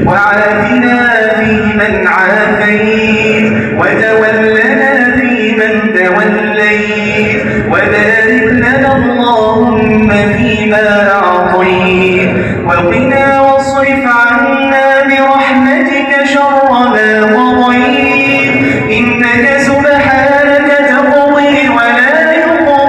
وعافنا فيمن عافيت وتولنا فيمن توليت وبارك لنا اللهم فيما أعطيت وقنا واصرف عنا برحمتك شر ما قضيت إنك سبحانك تقضي ولا يقضى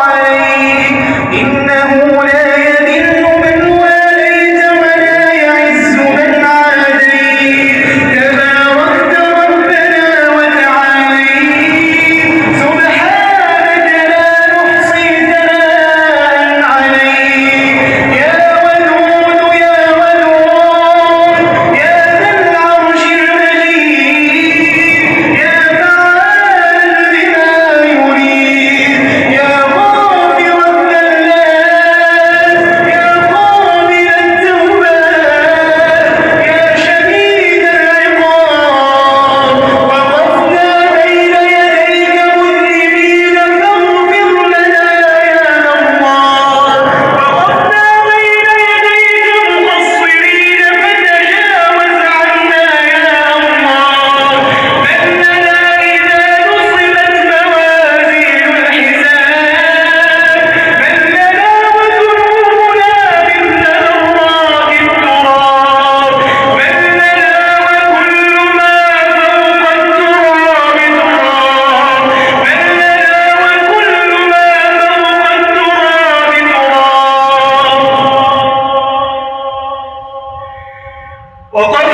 عليك إنه لا يذل من واليت ولا يعز من عاديت تباركت ربنا وتعاليت سبحانك لا نحصي ثناء عليك يا ودود يا ودود يا ذا العرش المجيد يا فعالا لما يريد يا غافر الذنوب يا قابل التوبات يا شديد العقاب وقفنا بين يديك مذنبين فاغفر لنا يا الله وقفنا بين يديك مقصرين فتجاوز عنا يا الله من لنا إذا نصبت موازين الحساب من لنا وذنوبنا مثل ذرات التراب من لنا وكل ما فوق التراب تراب من لنا وكل ما فوق التراب تراب وقد